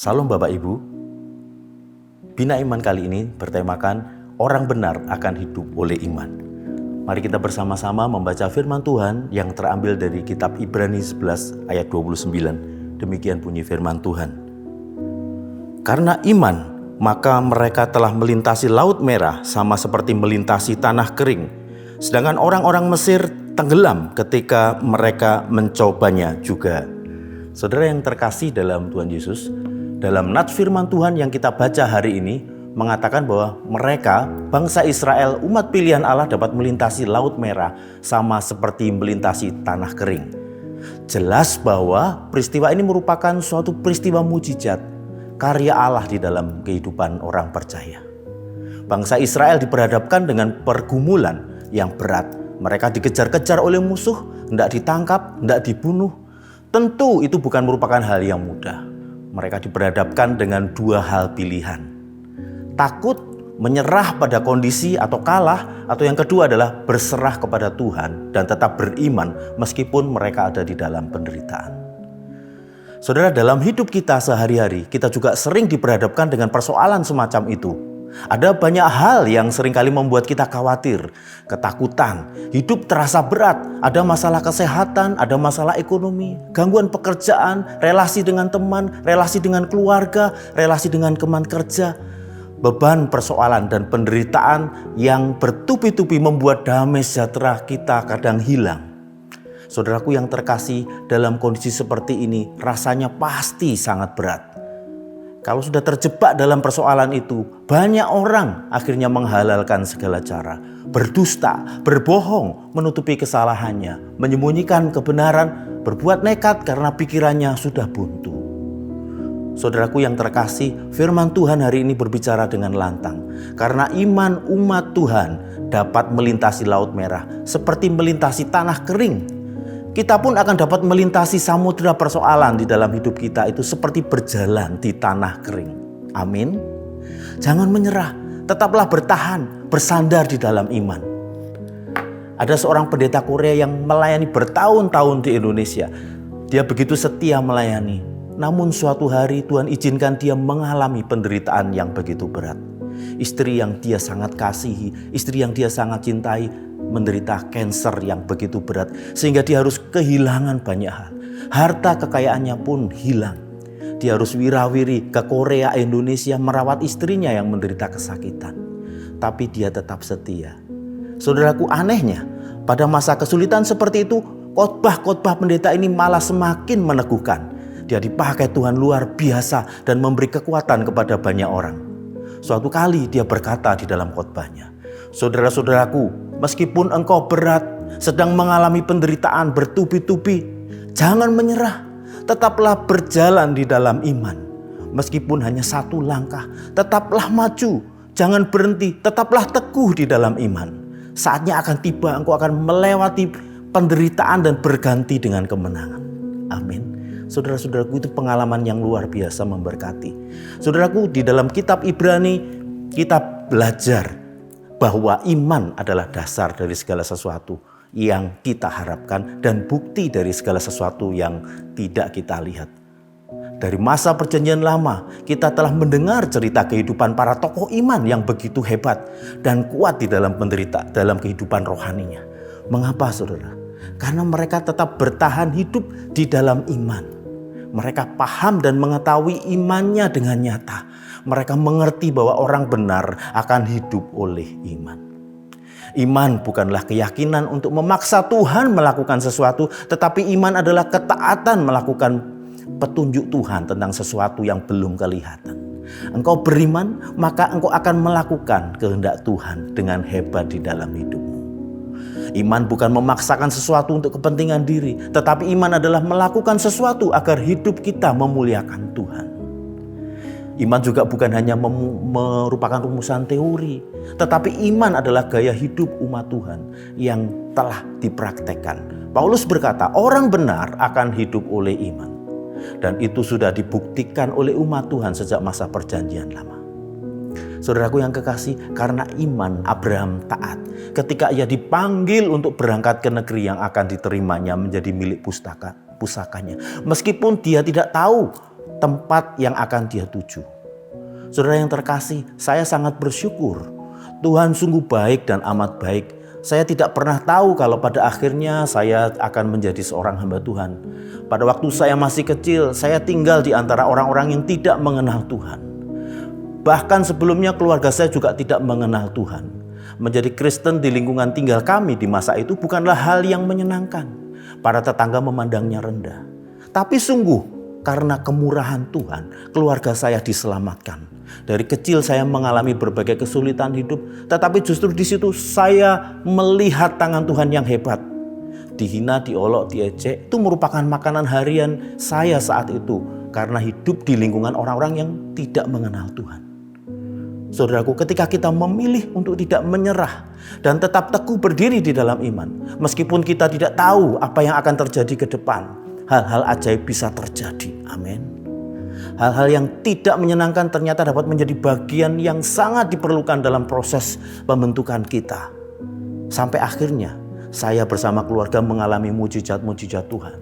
Salam Bapak Ibu. Bina Iman kali ini bertemakan orang benar akan hidup oleh iman. Mari kita bersama-sama membaca firman Tuhan yang terambil dari kitab Ibrani 11 ayat 29. Demikian bunyi firman Tuhan. Karena iman, maka mereka telah melintasi laut merah sama seperti melintasi tanah kering. Sedangkan orang-orang Mesir tenggelam ketika mereka mencobanya juga. Saudara yang terkasih dalam Tuhan Yesus, dalam nats firman Tuhan yang kita baca hari ini mengatakan bahwa mereka, bangsa Israel, umat pilihan Allah dapat melintasi laut merah sama seperti melintasi tanah kering. Jelas bahwa peristiwa ini merupakan suatu peristiwa mujizat, karya Allah di dalam kehidupan orang percaya. Bangsa Israel diperhadapkan dengan pergumulan yang berat. Mereka dikejar-kejar oleh musuh, hendak ditangkap, hendak dibunuh. Tentu itu bukan merupakan hal yang mudah. Mereka diperhadapkan dengan dua hal pilihan. Takut menyerah pada kondisi atau kalah, atau yang kedua adalah berserah kepada Tuhan dan tetap beriman meskipun mereka ada di dalam penderitaan. Saudara, dalam hidup kita sehari-hari, kita juga sering diperhadapkan dengan persoalan semacam itu. Ada banyak hal yang seringkali membuat kita khawatir, ketakutan, hidup terasa berat, ada masalah kesehatan, ada masalah ekonomi, gangguan pekerjaan, relasi dengan teman, relasi dengan keluarga, relasi dengan teman kerja. Beban persoalan dan penderitaan yang bertubi-tubi membuat damai sejahtera kita kadang hilang. Saudaraku yang terkasih, dalam kondisi seperti ini rasanya pasti sangat berat. Kalau sudah terjebak dalam persoalan itu, banyak orang akhirnya menghalalkan segala cara. Berdusta, berbohong, menutupi kesalahannya, menyembunyikan kebenaran, berbuat nekat karena pikirannya sudah buntu. Saudaraku yang terkasih, firman Tuhan hari ini berbicara dengan lantang. Karena iman umat Tuhan dapat melintasi laut merah seperti melintasi tanah kering. Kita pun akan dapat melintasi samudera persoalan di dalam hidup kita itu seperti berjalan di tanah kering. Amin. Jangan menyerah, tetaplah bertahan, bersandar di dalam iman. Ada seorang pendeta Korea yang melayani bertahun-tahun di Indonesia. Dia begitu setia melayani. Namun suatu hari Tuhan izinkan dia mengalami penderitaan yang begitu berat. Istri yang dia sangat kasihi, istri yang dia sangat cintai, menderita kanker yang begitu berat sehingga dia harus kehilangan banyak hal. Harta kekayaannya pun hilang. Dia harus wirawiri ke Korea, Indonesia merawat istrinya yang menderita kesakitan. Tapi dia tetap setia. Saudaraku, anehnya pada masa kesulitan seperti itu, khotbah-khotbah pendeta ini malah semakin meneguhkan. Dia dipakai Tuhan luar biasa dan memberi kekuatan kepada banyak orang. Suatu kali dia berkata di dalam khotbahnya, "Saudara-saudaraku, meskipun engkau berat, sedang mengalami penderitaan bertubi-tubi, jangan menyerah. Tetaplah berjalan di dalam iman. Meskipun hanya satu langkah, tetaplah maju. Jangan berhenti, tetaplah teguh di dalam iman. Saatnya akan tiba, engkau akan melewati penderitaan dan berganti dengan kemenangan." Amin. Saudara-saudaraku, itu pengalaman yang luar biasa memberkati. Saudaraku, di dalam kitab Ibrani kita belajar bahwa iman adalah dasar dari segala sesuatu yang kita harapkan dan bukti dari segala sesuatu yang tidak kita lihat. Dari masa perjanjian lama, kita telah mendengar cerita kehidupan para tokoh iman yang begitu hebat dan kuat di dalam penderita dalam kehidupan rohaninya. Mengapa, saudara? Karena mereka tetap bertahan hidup di dalam iman. Mereka paham dan mengetahui imannya dengan nyata. Mereka mengerti bahwa orang benar akan hidup oleh iman. Iman bukanlah keyakinan untuk memaksa Tuhan melakukan sesuatu, tetapi iman adalah ketaatan melakukan petunjuk Tuhan tentang sesuatu yang belum kelihatan. Engkau beriman, maka engkau akan melakukan kehendak Tuhan dengan hebat di dalam hidupmu. Iman bukan memaksakan sesuatu untuk kepentingan diri, tetapi iman adalah melakukan sesuatu agar hidup kita memuliakan Tuhan. Iman juga bukan hanya merupakan rumusan teori, tetapi iman adalah gaya hidup umat Tuhan yang telah dipraktekkan. Paulus berkata, orang benar akan hidup oleh iman. Dan itu sudah dibuktikan oleh umat Tuhan sejak masa perjanjian lama. Saudaraku yang kekasih, karena iman Abraham taat ketika ia dipanggil untuk berangkat ke negeri yang akan diterimanya menjadi milik pusakanya. Meskipun dia tidak tahu tempat yang akan dia tuju. Saudara yang terkasih, saya sangat bersyukur. Tuhan sungguh baik dan amat baik. Saya tidak pernah tahu kalau pada akhirnya saya akan menjadi seorang hamba Tuhan. Pada waktu saya masih kecil, saya tinggal di antara orang-orang yang tidak mengenal Tuhan. Bahkan sebelumnya keluarga saya juga tidak mengenal Tuhan. Menjadi Kristen di lingkungan tinggal kami di masa itu bukanlah hal yang menyenangkan. Para tetangga memandangnya rendah. Tapi sungguh karena kemurahan Tuhan, keluarga saya diselamatkan. Dari kecil saya mengalami berbagai kesulitan hidup, tetapi justru di situ saya melihat tangan Tuhan yang hebat. Dihina, diolok, diejek, itu merupakan makanan harian saya saat itu karena hidup di lingkungan orang-orang yang tidak mengenal Tuhan. Saudaraku, ketika kita memilih untuk tidak menyerah dan tetap teguh berdiri di dalam iman, meskipun kita tidak tahu apa yang akan terjadi ke depan, hal-hal ajaib bisa terjadi. Amin. Hal-hal yang tidak menyenangkan ternyata dapat menjadi bagian yang sangat diperlukan dalam proses pembentukan kita. Sampai akhirnya saya bersama keluarga mengalami mujizat-mujizat Tuhan.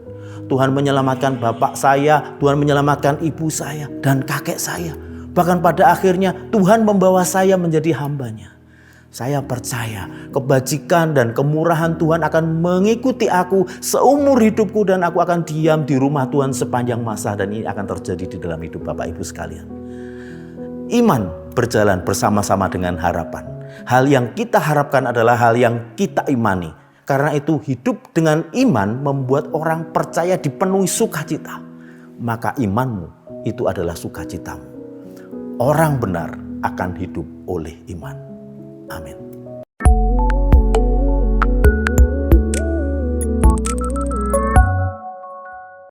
Tuhan menyelamatkan bapak saya, Tuhan menyelamatkan ibu saya dan kakek saya. Bahkan pada akhirnya Tuhan membawa saya menjadi hambanya. Saya percaya kebajikan dan kemurahan Tuhan akan mengikuti aku seumur hidupku dan aku akan diam di rumah Tuhan sepanjang masa dan ini akan terjadi di dalam hidup Bapak Ibu sekalian. Iman berjalan bersama-sama dengan harapan. Hal yang kita harapkan adalah hal yang kita imani. Karena itu hidup dengan iman membuat orang percaya dipenuhi sukacita. Maka imanmu itu adalah sukacitamu. Orang benar akan hidup oleh iman. Amin.